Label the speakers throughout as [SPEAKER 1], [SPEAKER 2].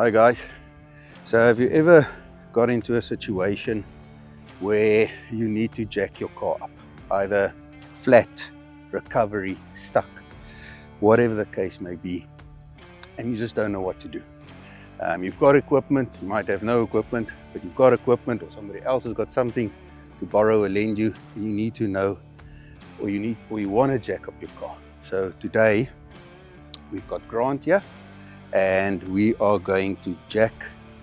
[SPEAKER 1] Hi guys. So have you ever got into a situation where you need to jack your car up, either flat, recovery, stuck, whatever the case may be, and you just don't know what to do? You've got equipment, you might have no equipment, but you've got equipment, or somebody else has got something to borrow or lend you, and you need to know, or you want to jack up your car. So today we've got Grant here, and we are going to jack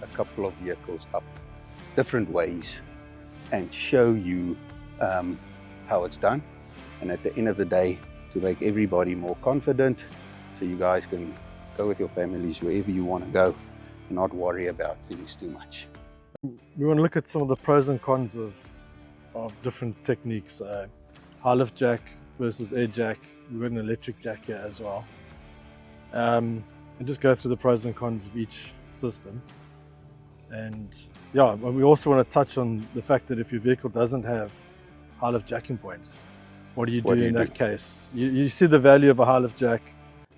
[SPEAKER 1] a couple of vehicles up different ways and show you how it's done, and at the end of the day, to make everybody more confident, so you guys can go with your families wherever you want to go and not worry about things too much.
[SPEAKER 2] We want to look at some of the pros and cons of different techniques. HiLift jack versus air jack. We've got an electric jack here as well. And just go through the pros and cons of each system. And yeah, we also want to touch on the fact that if your vehicle doesn't have HiLift jacking points, what do you do in that case? You see the value of a HiLift jack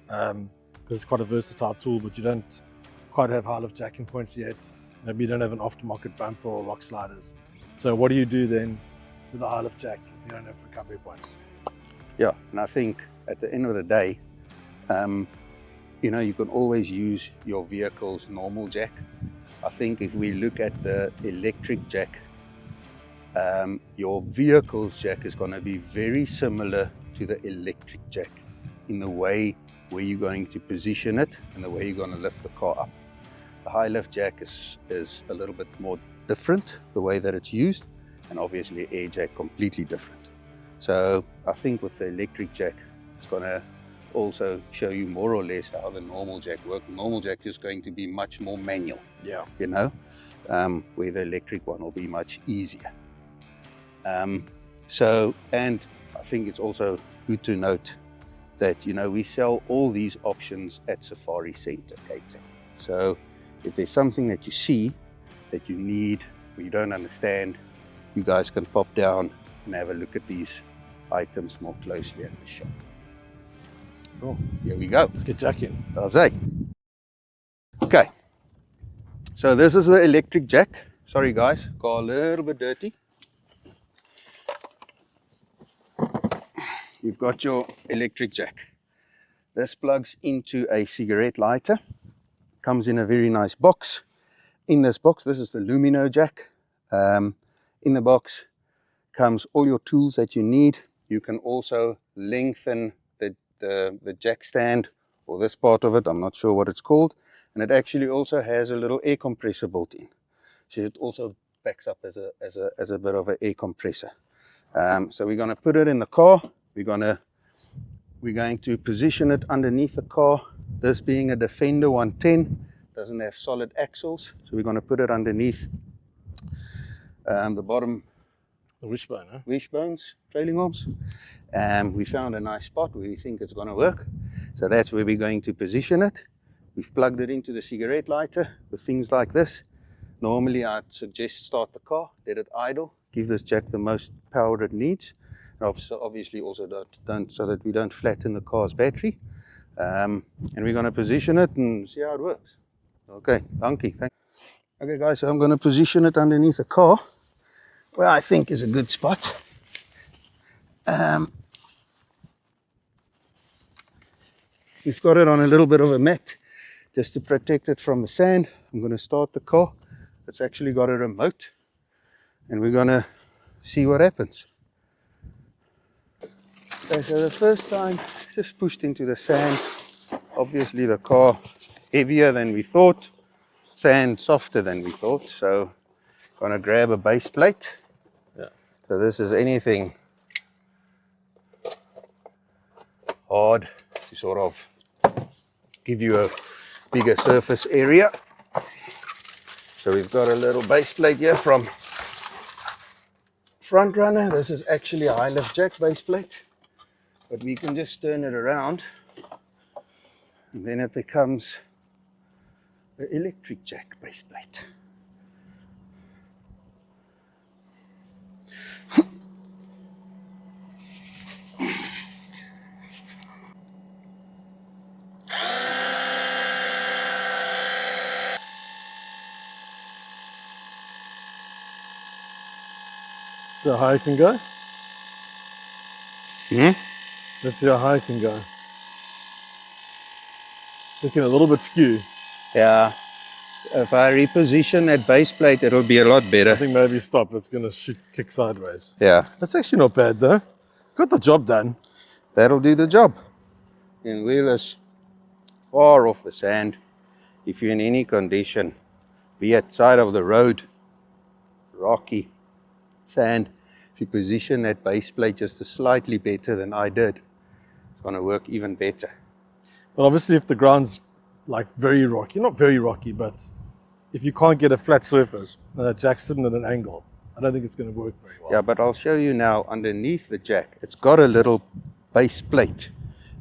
[SPEAKER 2] because it's quite a versatile tool, but you don't quite have HiLift jacking points yet. Maybe you don't have an aftermarket bumper or rock sliders. So what do you do then with a HiLift jack if you don't have recovery points?
[SPEAKER 1] Yeah, and I think at the end of the day, you know, you can always use your vehicle's normal jack. I think if we look at the electric jack, your vehicle's jack is going to be very similar to the electric jack in the way where you're going to position it and the way you're going to lift the car up. The HiLift jack is a little bit more different, the way that it's used, and obviously air jack completely different. So I think with the electric jack, it's going to also show you more or less how the normal jack works. Normal jack is going to be much more manual, you know, where the electric one will be much easier. So, and I think it's also good to note that, you know, we sell all these options at Safari Center, Cape Town. So if there's something that you see that you need or you don't understand, you guys can pop down and have a look at these items more closely at the shop. Cool. Here we go.
[SPEAKER 2] Let's get jacking.
[SPEAKER 1] I'll say. Okay. So this is the electric jack. Sorry guys, got a little bit dirty. You've got your electric jack. This plugs into a cigarette lighter. Comes in a very nice box. In this box, this is the Lumeno jack. In the box comes all your tools that you need. You can also lengthen the jack stand, or this part of it, I'm not sure what it's called, and it actually also has a little air compressor built in, so it also backs up as a bit of an air compressor. So we're going to put it in the car. We're going to position it underneath the car. This being a Defender 110, doesn't have solid axles, so we're going to put it underneath the bottom
[SPEAKER 2] Wishbone, huh?
[SPEAKER 1] wishbones, trailing arms. We found a nice spot where we think it's going to work, so that's where we're going to position it. We've plugged it into the cigarette lighter. With things like this, normally I'd suggest start the car, let it idle, give this jack the most power it needs, and obviously also don't so that we don't flatten the car's battery. And we're going to position it and see how it works. Okay, donkey, thanks. Okay guys, so I'm going to position it underneath the car where I think is a good spot. We've got it on a little bit of a mat just to protect it from the sand. I'm going to start the car. It's actually got a remote, and we're going to see what happens. Okay, so the first time, just pushed into the sand. Obviously the car heavier than we thought, sand softer than we thought, so going to grab a base plate. So this is anything hard to sort of give you a bigger surface area. So we've got a little base plate here from Front Runner. This is actually a HiLift Jack base plate, but we can just turn it around and then it becomes the electric jack base plate.
[SPEAKER 2] See how high it can go?
[SPEAKER 1] Hmm?
[SPEAKER 2] Let's see how high it can go. Looking a little bit skew.
[SPEAKER 1] Yeah. If I reposition that base plate, it'll be a lot
[SPEAKER 2] I
[SPEAKER 1] better.
[SPEAKER 2] think maybe stop. It's going to kick sideways.
[SPEAKER 1] Yeah.
[SPEAKER 2] That's actually not bad though. Got the job done.
[SPEAKER 1] That'll do the job. And wheel us far off the sand. If you're in any condition, be it side of the road, rocky, sand, if you position that base plate just a slightly better than I did, it's going to work even better.
[SPEAKER 2] But obviously if the ground's like very rocky, not very rocky, but if you can't get a flat surface and that jack's sitting at an angle, I don't think it's going to work very well.
[SPEAKER 1] Yeah, but I'll show you now underneath the jack, it's got a little base plate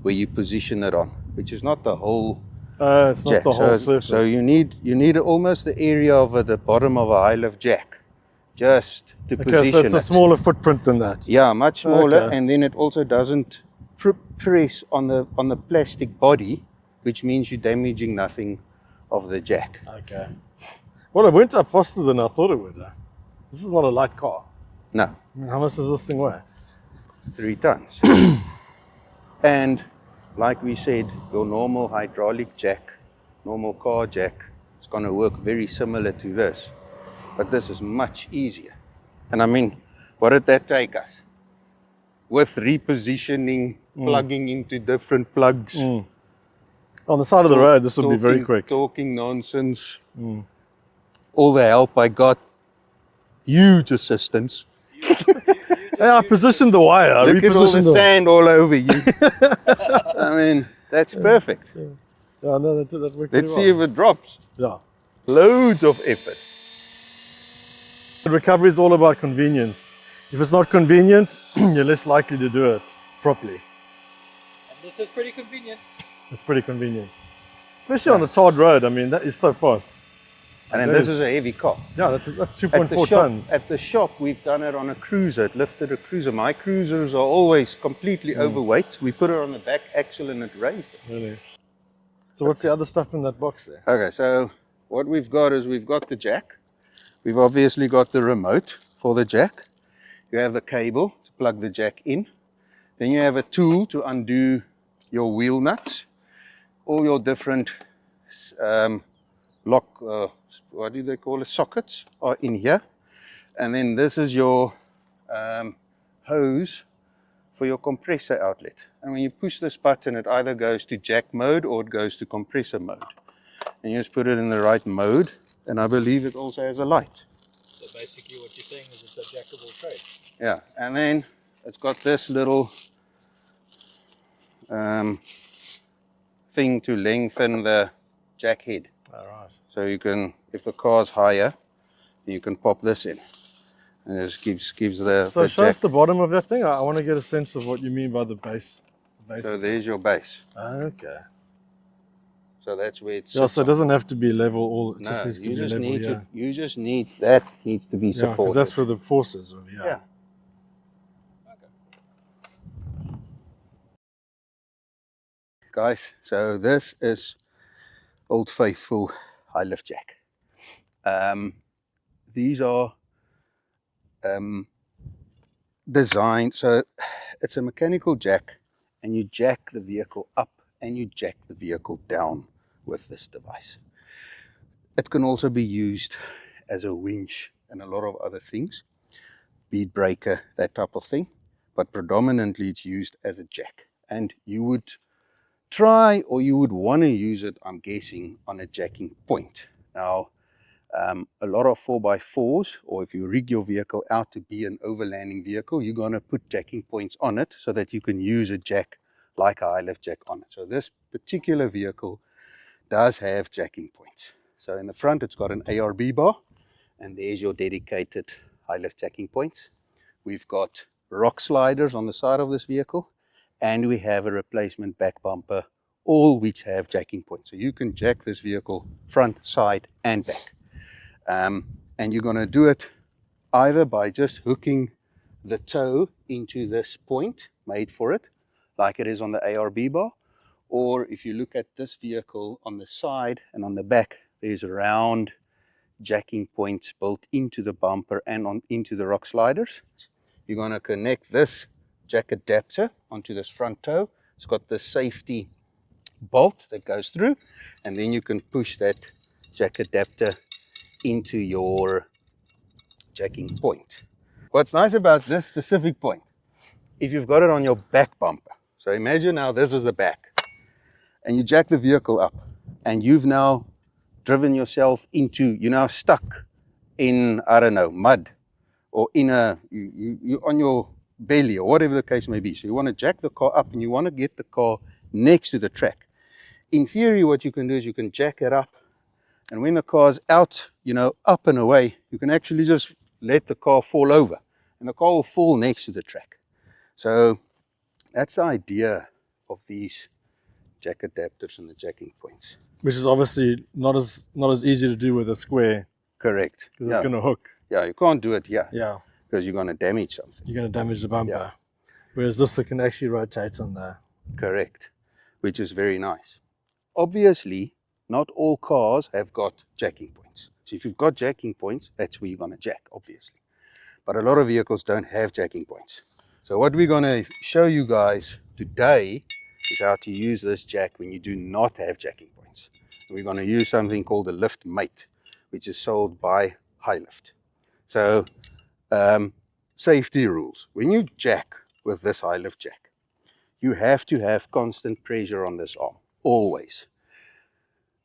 [SPEAKER 1] where you position it on, which is not the whole
[SPEAKER 2] It's not
[SPEAKER 1] jack.
[SPEAKER 2] the whole surface.
[SPEAKER 1] So you need almost the area of the bottom of a HiLift jack just to position it.
[SPEAKER 2] Okay, so it's a smaller footprint than that.
[SPEAKER 1] Yeah, much smaller,
[SPEAKER 2] Okay.
[SPEAKER 1] and then it also doesn't press on the plastic body, which means you're damaging nothing of the jack.
[SPEAKER 2] Okay. Well, it went up faster than I thought it would. This is not a light car.
[SPEAKER 1] No,
[SPEAKER 2] How much does this thing weigh?
[SPEAKER 1] 3 tons. And like we said, your normal hydraulic jack, normal car jack, is going to work very similar to this. But this is much easier. And I mean, what did that take us? With repositioning, plugging into different plugs.
[SPEAKER 2] On the side of the road, this would be very quick.
[SPEAKER 1] Talking nonsense. All the help I got, huge assistance.
[SPEAKER 2] Yeah, I positioned the wire. I
[SPEAKER 1] Look at all the
[SPEAKER 2] repositioned
[SPEAKER 1] sand all over you. I mean, that's perfect.
[SPEAKER 2] Yeah, no, that worked
[SPEAKER 1] Let's
[SPEAKER 2] really
[SPEAKER 1] see
[SPEAKER 2] well.
[SPEAKER 1] if it drops.
[SPEAKER 2] Yeah.
[SPEAKER 1] Loads of effort.
[SPEAKER 2] Recovery is all about convenience. If it's not convenient, you're less likely to do it properly.
[SPEAKER 3] And this is pretty convenient.
[SPEAKER 2] It's pretty convenient. Especially on a tarred road. I mean, that is so fast.
[SPEAKER 1] And then this is a heavy car.
[SPEAKER 2] Yeah, that's 2.4 tons.
[SPEAKER 1] At the shop, we've done it on a cruiser. It lifted a cruiser. My cruisers are always completely overweight. We put it on the back axle and it raised it.
[SPEAKER 2] Really? So what's the other stuff in that box there?
[SPEAKER 1] Okay, so what we've got is we've got the jack. We've obviously got the remote for the jack. You have the cable to plug the jack in. Then you have a tool to undo your wheel nuts. All your different lock, what do they call it, sockets are in here. And then this is your hose for your compressor outlet. And when you push this button, it either goes to jack mode or it goes to compressor mode. And you just put it in the right mode. And I believe it also has a light.
[SPEAKER 3] So basically what you're saying is it's a jackable trade.
[SPEAKER 1] Yeah, and then it's got this little thing to lengthen the jack head.
[SPEAKER 2] All right.
[SPEAKER 1] So you can, if the car's higher, you can pop this in. And it just gives the
[SPEAKER 2] So show us
[SPEAKER 1] jack.
[SPEAKER 2] the bottom of that thing. I want to get a sense of what you mean by the base.
[SPEAKER 1] So there's your base.
[SPEAKER 2] Okay.
[SPEAKER 1] So that's where it's.
[SPEAKER 2] Yeah, so it doesn't have to be level. All it
[SPEAKER 1] No,
[SPEAKER 2] just needs to
[SPEAKER 1] you
[SPEAKER 2] be
[SPEAKER 1] just
[SPEAKER 2] level.
[SPEAKER 1] need
[SPEAKER 2] Yeah.
[SPEAKER 1] you just need that needs to be
[SPEAKER 2] Yeah,
[SPEAKER 1] supported.
[SPEAKER 2] because that's for the forces of
[SPEAKER 1] Yeah. Guys, so this is Old Faithful HiLift Jack. These are designed, so it's a mechanical jack, and you jack the vehicle up and you jack the vehicle down with this device. It can also be used as a winch and a lot of other things, bead breaker, that type of thing, but predominantly it's used as a jack. And you would try, or you would want to use it, I'm guessing, on a jacking point. Now, a lot of 4x4s, or if you rig your vehicle out to be an overlanding vehicle, you're going to put jacking points on it so that you can use a jack like a HiLift Jack on it. So this particular vehicle does have jacking points. So in the front, it's got an ARB bar, and there's your dedicated HiLift jacking points. We've got rock sliders on the side of this vehicle, and we have a replacement back bumper, all which have jacking points. So you can jack this vehicle front, side, and back. And you're going to do it either by just hooking the toe into this point made for it, like it is on the ARB bar, or if you look at this vehicle on the side and on the back, there's round jacking points built into the bumper and into the rock sliders. You're going to connect this jack adapter onto this front toe. It's got the safety bolt that goes through, and then you can push that jack adapter into your jacking point. What's nice about this specific point, if you've got it on your back bumper, so imagine now this is the back, and you jack the vehicle up, and you've now driven yourself into, you're now stuck in, I don't know, mud, or in you on your belly, or whatever the case may be. So you want to jack the car up, and you want to get the car next to the track. In theory, what you can do is you can jack it up, and when the car's out, up and away, you can actually just let the car fall over, and the car will fall next to the track. So that's the idea of these jack adapters and the jacking points.
[SPEAKER 2] Which is obviously not as easy to do with a square.
[SPEAKER 1] Correct.
[SPEAKER 2] Because it's going to hook.
[SPEAKER 1] Yeah, you can't do it here.
[SPEAKER 2] Yeah.
[SPEAKER 1] Because you're going to damage something.
[SPEAKER 2] You're going to damage the bumper.
[SPEAKER 1] Yeah.
[SPEAKER 2] Whereas this, it can actually rotate on there.
[SPEAKER 1] Correct. Which is very nice. Obviously, not all cars have got jacking points. So if you've got jacking points, that's where you're going to jack, obviously. But a lot of vehicles don't have jacking points. So what we're going to show you guys today is how to use this jack when you do not have jacking points. We're going to use something called a lift mate, which is sold by HiLift. So safety rules. When you jack with this HiLift jack, you have to have constant pressure on this arm, always.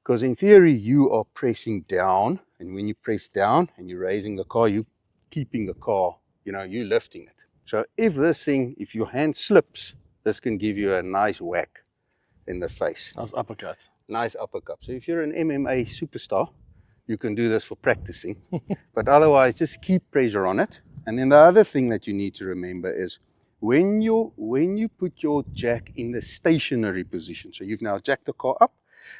[SPEAKER 1] Because in theory, you are pressing down, and when you press down and you're raising the car, you're keeping the car, you're lifting it. So if your hand slips, this can give you a nice whack in the face.
[SPEAKER 2] Nice uppercut.
[SPEAKER 1] Nice uppercut. So if you're an MMA superstar, you can do this for practicing. But otherwise, just keep pressure on it. And then the other thing that you need to remember is when you put your jack in the stationary position, so you've now jacked the car up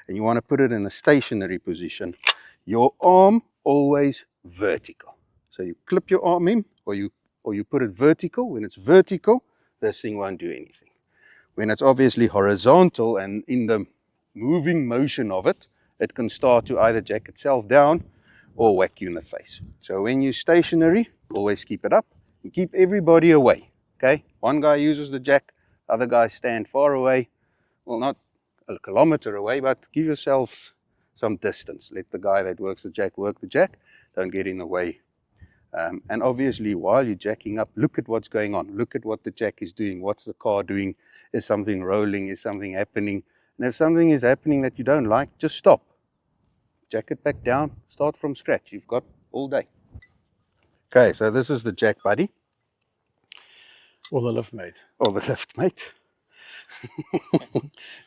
[SPEAKER 1] and you want to put it in a stationary position, your arm always vertical. So you clip your arm in, or you put it vertical. When it's vertical, this thing won't do anything. When it's obviously horizontal and in the moving motion of it, it can start to either jack itself down or whack you in the face. So when you're stationary, always keep it up and keep everybody away. Okay? One guy uses the jack, other guys stand far away. Well, not a kilometer away, but give yourself some distance. Let the guy that works the jack work the jack. Don't get in the way. And obviously, while you're jacking up, look at what's going on. Look at what the jack is doing. What's the car doing? Is something rolling? Is something happening? And if something is happening that you don't like, just stop. Jack it back down. Start from scratch. You've got all day. Okay, so this is the jack buddy.
[SPEAKER 2] Or the lift mate.
[SPEAKER 1] Or the lift mate.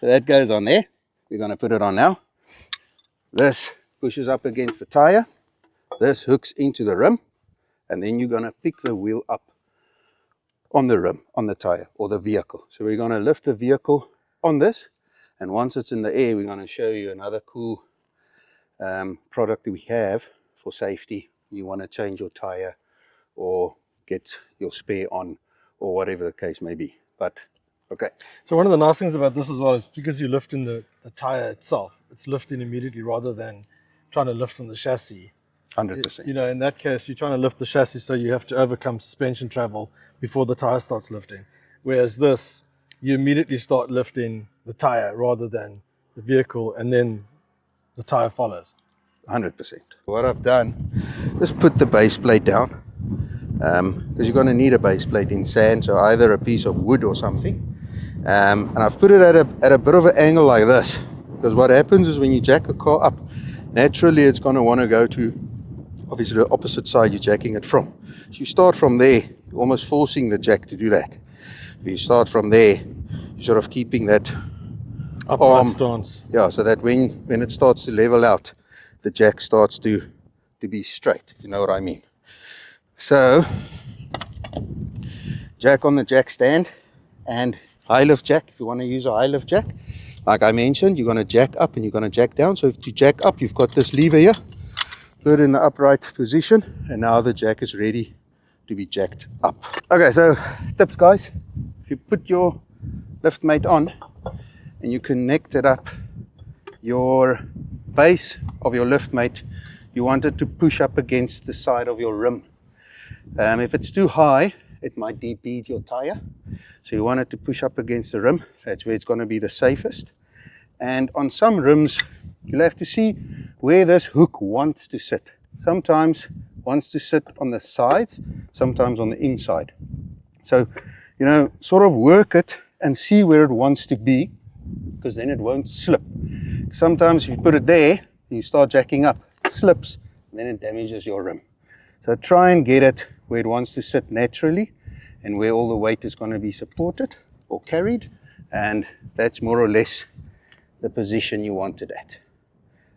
[SPEAKER 1] So that goes on there. We're going to put it on now. This pushes up against the tire. This hooks into the rim. And then you're going to pick the wheel up on the rim, on the tire, or the vehicle. So we're going to lift the vehicle on this. And once it's in the air, we're going to show you another cool product that we have for safety. You want to change your tire or get your spare on, or whatever the case may be. But okay.
[SPEAKER 2] So one of the nice things about this as well is because you lift in the tire itself, it's lifting immediately rather than trying to lift on the chassis.
[SPEAKER 1] 100%.
[SPEAKER 2] In that case, you're trying to lift the chassis, so you have to overcome suspension travel before the tire starts lifting. Whereas this, you immediately start lifting the tire rather than the vehicle, and then the tire follows.
[SPEAKER 1] 100%. What I've done is put the base plate down, because you're going to need a base plate in sand, so either a piece of wood or something. And I've put it at a bit of an angle like this, because what happens is when you jack the car up, naturally it's going to want to go to obviously the opposite side you're jacking it from. So you start from there, you're almost forcing the jack to do that. If you start from there, you're sort of keeping that
[SPEAKER 2] Upright stance.
[SPEAKER 1] Yeah, so that when it starts to level out, the jack starts to be straight, if you know what I mean. So, jack on the jack stand, and HiLift jack, if you want to use a HiLift jack, like I mentioned, you're going to jack up and you're going to jack down. So to jack up, you've got this lever here. Put it in the upright position, and now the jack is ready to be jacked up. Okay, so tips, guys. If you put your lift mate on and you connect it up your base of your lift mate you want it to push up against the side of your rim. If it's too high, it might debead your tire. So you want it to push up against the rim. That's where it's going to be the safest. And on some rims, you'll have to see where this hook wants to sit. Sometimes wants to sit on the sides, sometimes on the inside. So, you know, sort of work it and see where it wants to be, because then it won't slip. Sometimes if you put it there and you start jacking up, it slips, and then it damages your rim. So try and get it where it wants to sit naturally and where all the weight is going to be supported or carried, and that's more or less the position you want it at.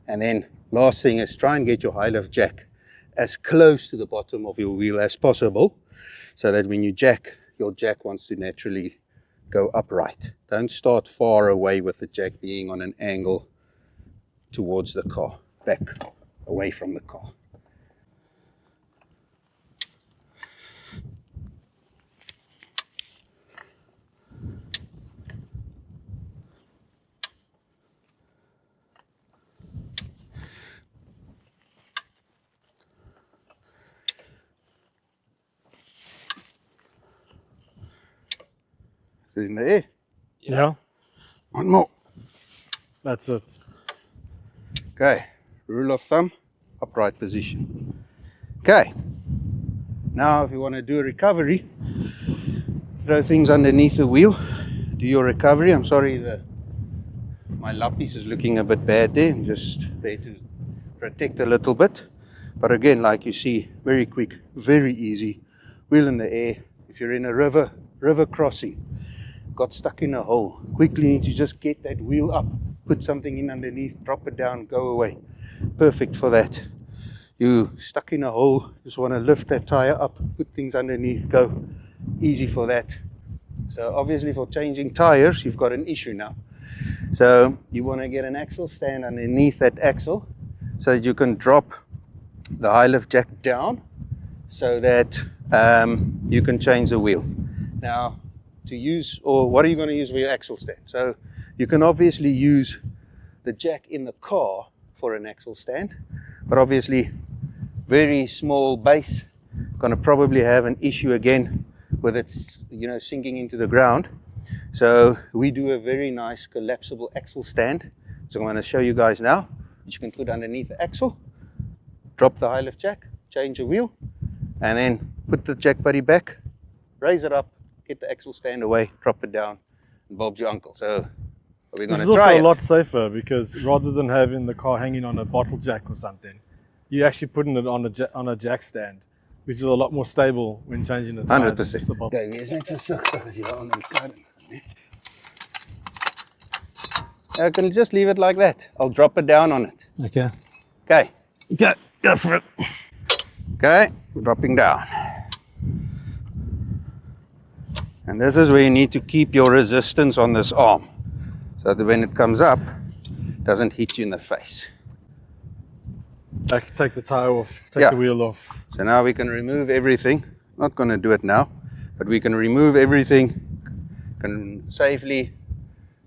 [SPEAKER 1] And then last thing is try and get your HiLift jack as close to the bottom of your wheel as possible, so that when you jack, your jack wants to naturally go upright. Don't start far away with the jack being on an angle towards the car, back away from the car. In the air.
[SPEAKER 2] Yeah.
[SPEAKER 1] One more.
[SPEAKER 2] That's it.
[SPEAKER 1] Okay, rule of thumb, upright position. Okay, now if you want to do a recovery, throw things underneath the wheel, do your recovery. I'm sorry, my lappies is looking a bit bad there. I'm just there to protect a little bit. But again, like you see, very quick, very easy. Wheel in the air. If you're in a river crossing, got stuck in a hole, quickly need to just get that wheel up, put something in underneath, drop it down, go away. Perfect for that. You stuck in a hole, just want to lift that tire up, put things underneath, go. Easy for that. So obviously for changing tires, you've got an issue now. So you want to get an axle stand underneath that axle so that you can drop the HiLift jack down so that you can change the wheel. Now, to use, or what are you going to use for your axle stand? So you can obviously use the jack in the car for an axle stand, but obviously very small base, going to probably have an issue again with it, you know, sinking into the ground. So we do a very nice collapsible axle stand. So I'm going to show you guys now, which you can put underneath the axle, drop the HiLift jack, change the wheel, and then put the jack buddy back, raise it up, get the axle stand away, drop it down, and Bob's your uncle. So we're going to try it.
[SPEAKER 2] It's also a lot safer, because rather than having the car hanging on a bottle jack or something, you're actually putting it on a jack stand, which is a lot more stable when changing the tire than just the bottle.
[SPEAKER 1] Okay, wees net versigtig as jy aan die kar ingaan. I can just leave it like that. I'll drop it down on it.
[SPEAKER 2] Okay.
[SPEAKER 1] Okay.
[SPEAKER 2] Okay, go for it.
[SPEAKER 1] Okay, dropping down. And this is where you need to keep your resistance on this arm, so that when it comes up, it doesn't hit you in the face.
[SPEAKER 2] I can take the tire off, take the wheel off.
[SPEAKER 1] So now we can remove everything. Not going to do it now, but we can remove everything, can safely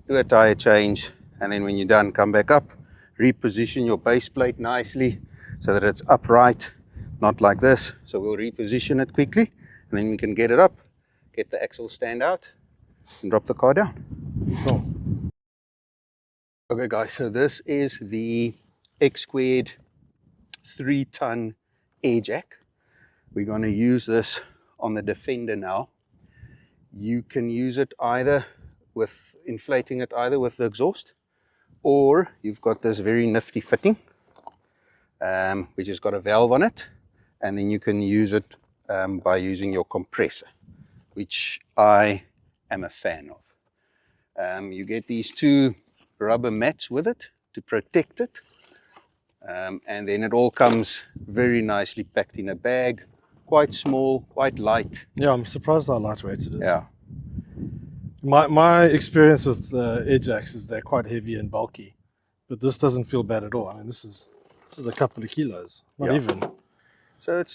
[SPEAKER 1] do a tire change, and then when you're done, come back up, reposition your base plate nicely so that it's upright, not like this. So we'll reposition it quickly, and then we can get it up, get the axle stand out, and drop the car down.
[SPEAKER 2] Cool.
[SPEAKER 1] Okay guys, so this is the X-squared 3-ton air jack. We're going to use this on the Defender now. You can use it either with inflating it either with the exhaust, or you've got this very nifty fitting, which has got a valve on it, and then you can use it by using your compressor, which I am a fan of. You get these two rubber mats with it to protect it, and then it all comes very nicely packed in a bag, quite small, quite light.
[SPEAKER 2] Yeah, I'm surprised how lightweight it is.
[SPEAKER 1] Yeah.
[SPEAKER 2] My experience with air jacks is they're quite heavy and bulky, but this doesn't feel bad at all. I mean, this is a couple of kilos, not even.
[SPEAKER 1] So it's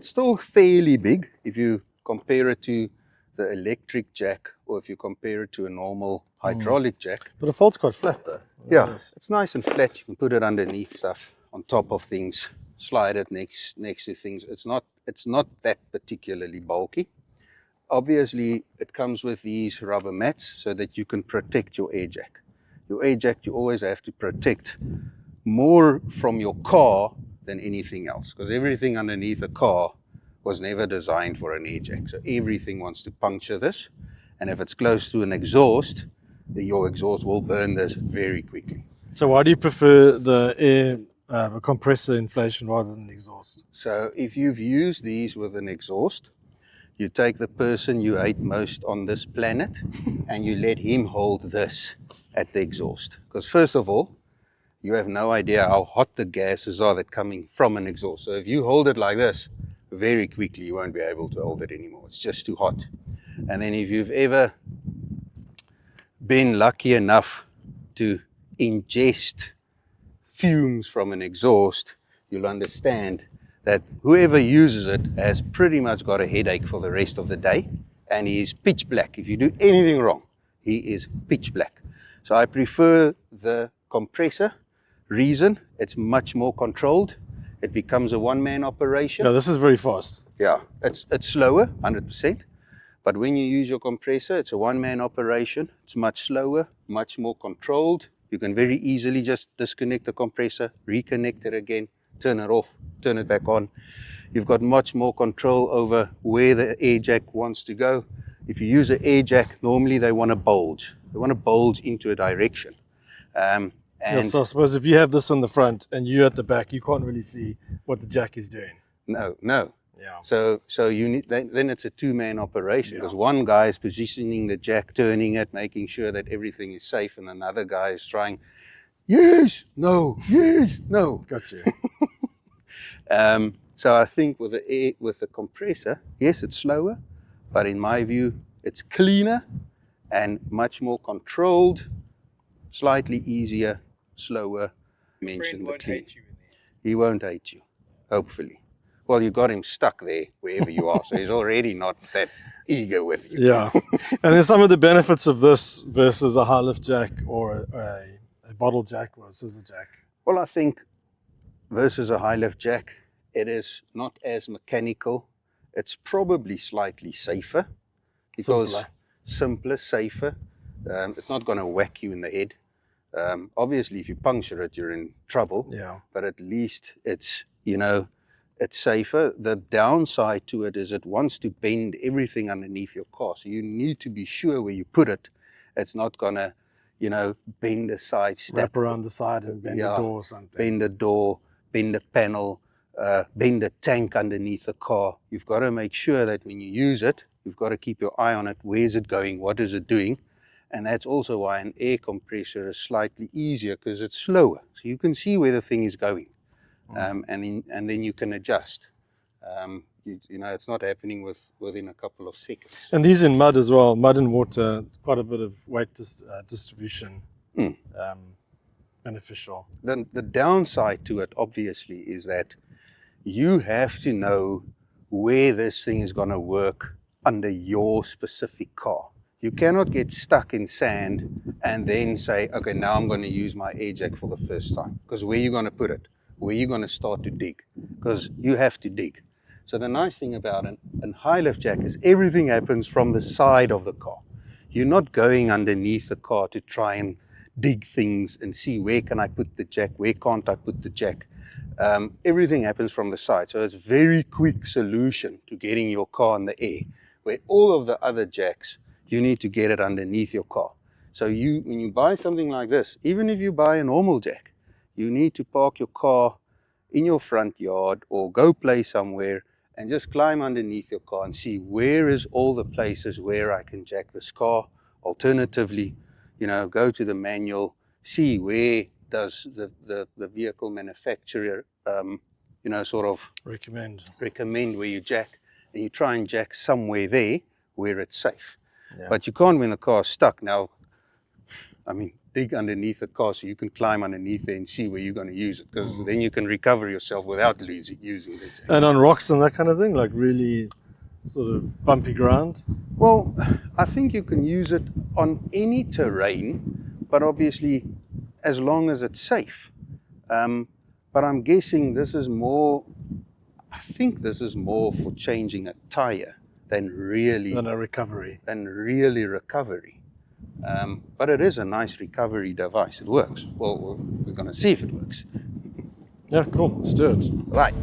[SPEAKER 1] still fairly big if you compare it to the electric jack, or if you compare it to a normal hydraulic jack.
[SPEAKER 2] But it folds quite flat though.
[SPEAKER 1] Yeah, it's nice and flat. You can put it underneath stuff, on top of things. slide it next to things. It's not that particularly bulky. Obviously, it comes with these rubber mats so that you can protect your air jack. Your air jack, you always have to protect more from your car than anything else, because everything underneath a car was never designed for an air jack. So everything wants to puncture this, and if it's close to an exhaust, your exhaust will burn this very quickly.
[SPEAKER 2] So why do you prefer the air compressor inflation rather than exhaust?
[SPEAKER 1] So if you've used these with an exhaust, you take the person you hate most on this planet and you let him hold this at the exhaust. Because first of all, you have no idea how hot the gases are that coming from an exhaust. So if you hold it like this, very quickly you won't be able to hold it anymore. It's just too hot. And then if you've ever been lucky enough to ingest fumes from an exhaust, you'll understand that whoever uses it has pretty much got a headache for the rest of the day, and he is pitch black. If you do anything wrong, he is pitch black. So I prefer the compressor. Reason, it's much more controlled. It becomes a one-man operation.
[SPEAKER 2] Yeah, this is very fast.
[SPEAKER 1] Yeah, it's slower, 100%. But when you use your compressor, it's a one-man operation. It's much slower, much more controlled. You can very easily just disconnect the compressor, reconnect it again, turn it off, turn it back on. You've got much more control over where the air jack wants to go. If you use an air jack, normally they want to bulge. They want to bulge into a direction. And
[SPEAKER 2] so I suppose if you have this on the front and you at the back, you can't really see what the jack is doing.
[SPEAKER 1] no.
[SPEAKER 2] Yeah.
[SPEAKER 1] So you need, then it's a two-man operation, because one guy is positioning the jack, turning it, making sure that everything is safe, and another guy is trying, yes, no, yes, no.
[SPEAKER 2] Gotcha.
[SPEAKER 1] So I think with the compressor, yes, it's slower, but in my view, it's cleaner and much more controlled, slightly easier, slower. Mention the clean. He won't hate you, hopefully. Well, you got him stuck there wherever you are, so he's already not that eager with you.
[SPEAKER 2] Yeah. And then some of the benefits of this versus a HiLift jack or a bottle jack or a scissor jack.
[SPEAKER 1] Well, I think versus a HiLift jack, it is not as mechanical. It's probably slightly safer. Because simpler, safer. It's not going to whack you in the head. Obviously, if you puncture it, you're in trouble.
[SPEAKER 2] Yeah.
[SPEAKER 1] But at least it's, it's safer. The downside to it is it wants to bend everything underneath your car. So you need to be sure where you put it. It's not going to, bend the side step.
[SPEAKER 2] Wrap around the side and bend the door or something.
[SPEAKER 1] Bend the door, bend the panel, bend the tank underneath the car. You've got to make sure that when you use it, you've got to keep your eye on it. Where's it going? What is it doing? And that's also why an air compressor is slightly easier, because it's slower. So you can see where the thing is going. And then you can adjust. It's not happening within a couple of seconds.
[SPEAKER 2] And these in mud as well, mud and water, quite a bit of weight distribution, beneficial.
[SPEAKER 1] The downside to it, obviously, is that you have to know where this thing is going to work under your specific car. You cannot get stuck in sand and then say, okay, now I'm going to use my air jack for the first time. Because where are you going to put it? Where are you going to start to dig? Because you have to dig. So the nice thing about an HiLift jack is everything happens from the side of the car. You're not going underneath the car to try and dig things and see where can I put the jack, where can't I put the jack. Everything happens from the side. So it's a very quick solution to getting your car in the air. Where all of the other jacks, you need to get it underneath your car. So when you buy something like this, even if you buy a normal jack, you need to park your car in your front yard or go play somewhere and just climb underneath your car and see where is all the places where I can jack this car. Alternatively, go to the manual, see where does the vehicle manufacturer, sort of recommend where you jack, and you try and jack somewhere there where it's safe. Yeah. But you can't when the car's stuck. Now, dig underneath the car so you can climb underneath there and see where you're going to use it, because then you can recover yourself without using the jack.
[SPEAKER 2] And on rocks and that kind of thing, like really sort of bumpy ground?
[SPEAKER 1] Well, I think you can use it on any terrain, but obviously as long as it's safe. But I'm guessing this is more, I think this is more for changing a tire than really
[SPEAKER 2] Than a recovery.
[SPEAKER 1] recovery. But it is a nice recovery device. It works. Well, we're going to see if it works.
[SPEAKER 2] Yeah, cool. Let's do it.
[SPEAKER 1] Right.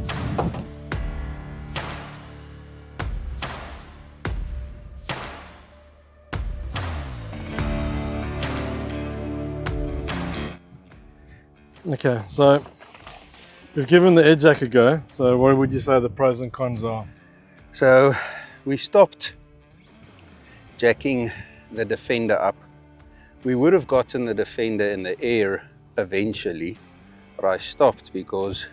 [SPEAKER 2] Okay, so we've given the air jack a go. So what would you say the pros and cons are?
[SPEAKER 1] So we stopped jacking the Defender up. We would have gotten the Defender in the air eventually, but I stopped because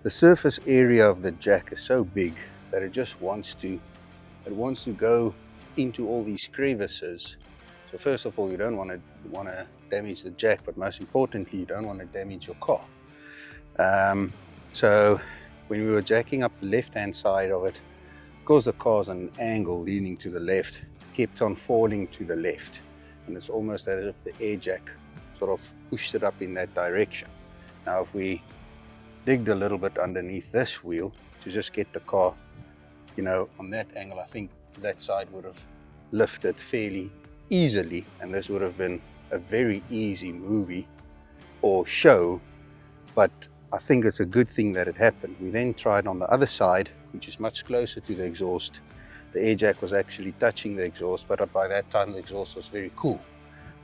[SPEAKER 1] the surface area of the jack is so big that it just wants to go into all these crevices. So first of all, you don't want to damage the jack, but most importantly, you don't want to damage your car. So when we were jacking up the left-hand side of it, because the car's on an angle leaning to the left, kept on falling to the left, and it's almost as if the air jack sort of pushed it up in that direction. Now if we digged a little bit underneath this wheel to just get the car, you know, on that angle, I think that side would have lifted fairly easily, and this would have been a very easy movie or show. But I think it's a good thing that it happened. We then tried on the other side, which is much closer to the exhaust. The air jack was actually touching the exhaust, but by that time the exhaust was very cool,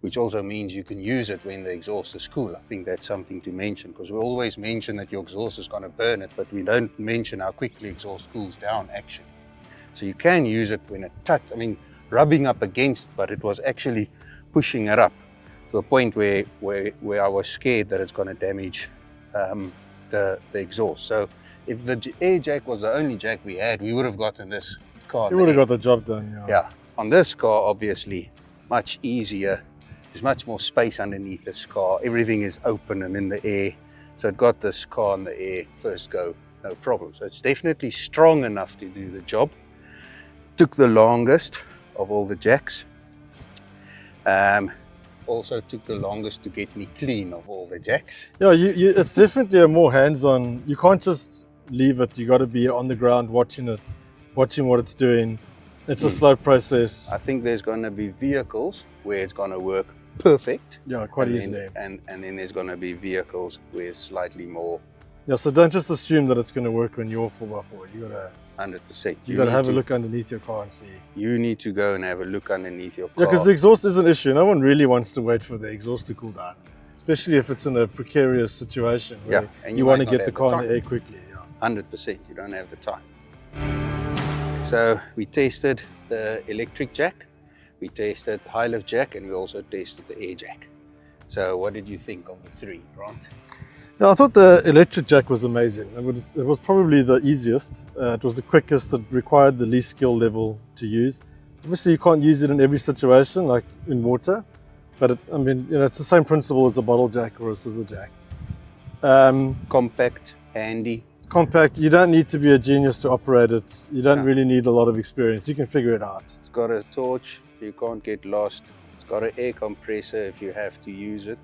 [SPEAKER 1] which also means you can use it when the exhaust is cool. I think that's something to mention, because we always mention that your exhaust is going to burn it, but we don't mention how quickly exhaust cools down actually. So you can use it when it rubbing up against, but it was actually pushing it up to a point where I was scared that it's going to damage the exhaust. So if the air jack was the only jack we had, we would have gotten this car.
[SPEAKER 2] You would have got the job done.
[SPEAKER 1] Yeah. On this car, obviously, much easier. There's much more space underneath this car. Everything is open and in the air. So it got this car in the air first go, no problem. So it's definitely strong enough to do the job. Took the longest of all the jacks. Also took the longest to get me clean of all the jacks.
[SPEAKER 2] Yeah, it's definitely a more hands-on. You can't just leave it. You got to be on the ground watching it, watching what it's doing. It's a slow process.
[SPEAKER 1] I think there's going to be vehicles where it's going to work perfect.
[SPEAKER 2] Yeah, quite easily.
[SPEAKER 1] And then there's going to be vehicles where it's slightly more.
[SPEAKER 2] Yeah, so don't just assume that it's going to work on your 4x4. You got to
[SPEAKER 1] 100%.
[SPEAKER 2] You got to have a look underneath your car and see.
[SPEAKER 1] You need to go and have a look underneath your car.
[SPEAKER 2] Yeah, because the exhaust is an issue. No one really wants to wait for the exhaust to cool down, especially if it's in a precarious situation where
[SPEAKER 1] and
[SPEAKER 2] you want to get the car in the air quickly. Yeah.
[SPEAKER 1] 100%. You don't have the time. So we tested the electric jack, we tested the HiLift jack, and we also tested the air jack. So what did you think of the three, Grant?
[SPEAKER 2] Yeah, I thought the electric jack was amazing. It was probably the easiest. It was the quickest. It required the least skill level to use. Obviously, you can't use it in every situation, like in water. But it's the same principle as a bottle jack or a scissor jack.
[SPEAKER 1] Compact, handy.
[SPEAKER 2] Compact. You don't need to be a genius to operate it. You don't really need a lot of experience. You can figure it out.
[SPEAKER 1] It's got a torch, so you can't get lost. It's got an air compressor if you have to use it.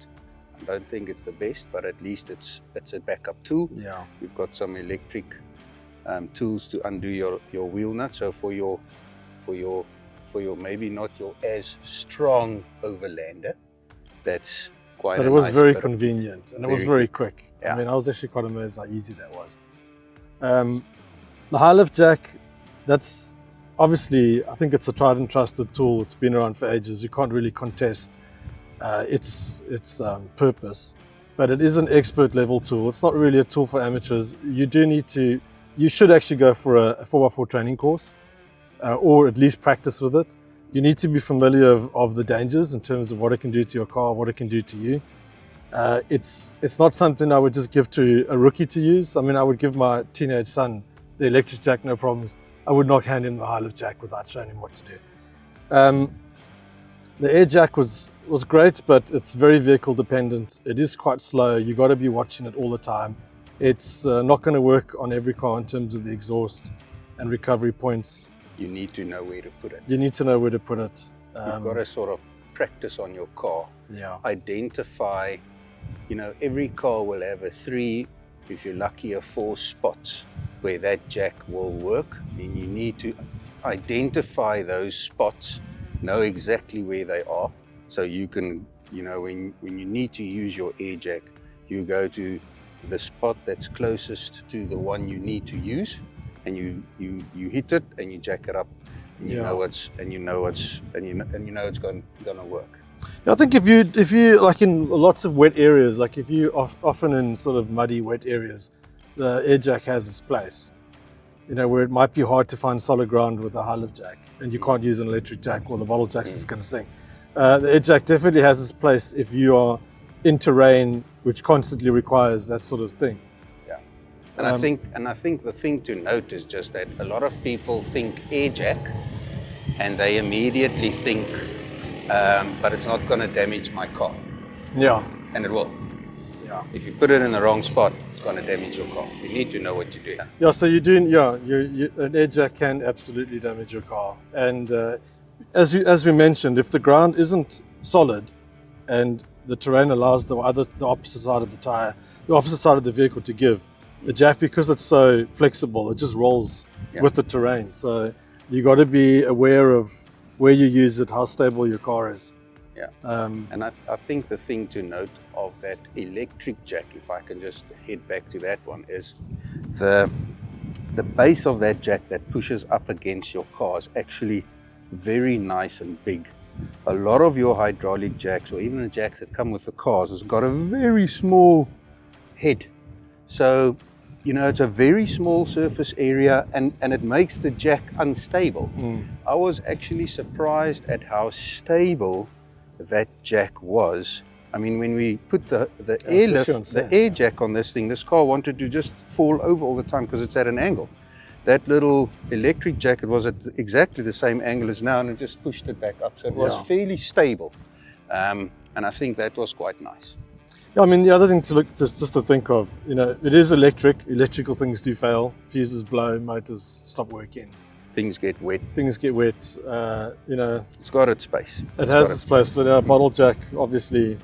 [SPEAKER 1] I don't think it's the best, but at least it's a backup tool.
[SPEAKER 2] Yeah.
[SPEAKER 1] You've got some electric tools to undo your wheel nut. So for your maybe not your as strong overlander, that's quite.
[SPEAKER 2] But it was very convenient and it was very quick.
[SPEAKER 1] Yeah.
[SPEAKER 2] I was actually quite amazed how easy that was. The HiLift jack, that's obviously, I think it's a tried and trusted tool. It's been around for ages. You can't really contest its purpose, but it is an expert level tool. It's not really a tool for amateurs. You should actually go for a 4x4 training course, or at least practice with it. You need to be familiar of the dangers in terms of what it can do to your car, what it can do to you. It's not something I would just give to a rookie to use. I would give my teenage son the electric jack, no problems. I would not hand him the HiLift jack without showing him what to do. The air jack was great, but it's very vehicle dependent. It is quite slow. You got to be watching it all the time. It's not going to work on every car in terms of the exhaust and recovery points.
[SPEAKER 1] You need to know where to put it.
[SPEAKER 2] You need to know where to put it.
[SPEAKER 1] You've got to sort of practice on your car.
[SPEAKER 2] Yeah.
[SPEAKER 1] Identify, every car will have a 3 if you're lucky, 4 spots where that jack will work. And you need to identify those spots, know exactly where they are, so you can, you know, when you need to use your air jack, you go to the spot that's closest to the one you need to use, and you hit it and you jack it up. And you know it's gonna work.
[SPEAKER 2] I think if you like in lots of wet areas, like if you often in sort of muddy wet areas, the air jack has its place. You know, where it might be hard to find solid ground with a HiLift jack, and you can't use an electric jack or the bottle jack's just going to sink. The air jack definitely has its place if you are in terrain which constantly requires that sort of thing.
[SPEAKER 1] Yeah, and I think the thing to note is just that a lot of people think air jack, and they immediately think, but it's not going to damage my car.
[SPEAKER 2] Yeah,
[SPEAKER 1] and it will.
[SPEAKER 2] yeah.
[SPEAKER 1] If you put it in the wrong spot, it's going to damage your car. You need to know what you're doing.
[SPEAKER 2] Yeah, so you're doing, an air jack can absolutely damage your car. And as we mentioned, if the ground isn't solid and the terrain allows the opposite side of the tire, the opposite side of the vehicle to give, the jack, because it's so flexible, it just rolls with the terrain. So you got to be aware of where you use it, how stable your car is.
[SPEAKER 1] Yeah, and I think the thing to note of that electric jack, if I can just head back to that one, is the base of that jack that pushes up against your car is actually very nice and big. A lot of your hydraulic jacks, or even the jacks that come with the cars, has got a very small head. So, you know, it's a very small surface area, and it makes the jack unstable. I was actually surprised at how stable that jack was. I mean, when we put the air jack on this thing, this car wanted to just fall over all the time because it's at an angle. That little electric jack, it was at exactly the same angle as now, and it just pushed it back up. So it was fairly stable. And I think that was quite nice.
[SPEAKER 2] Yeah, I mean, the other thing just to think of, you know, it is electric. Electrical things do fail. Fuses blow, motors stop working.
[SPEAKER 1] Things get wet.
[SPEAKER 2] Things get wet. You know,
[SPEAKER 1] it's got its space.
[SPEAKER 2] It has its place, but a bottle jack, obviously,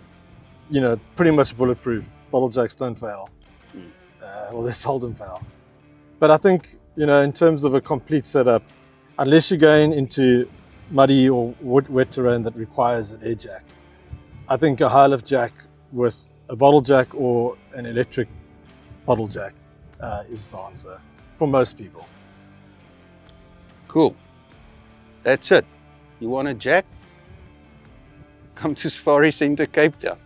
[SPEAKER 2] you know, pretty much bulletproof. Bottle jacks don't fail. Well, they seldom fail. But I think, you know, in terms of a complete setup, unless you're going into muddy or wet terrain that requires an air jack, I think a HiLift jack with a bottle jack or an electric bottle jack is the answer for most people.
[SPEAKER 1] Cool. That's it. You want a jack? Come to Safari Centre, Cape Town.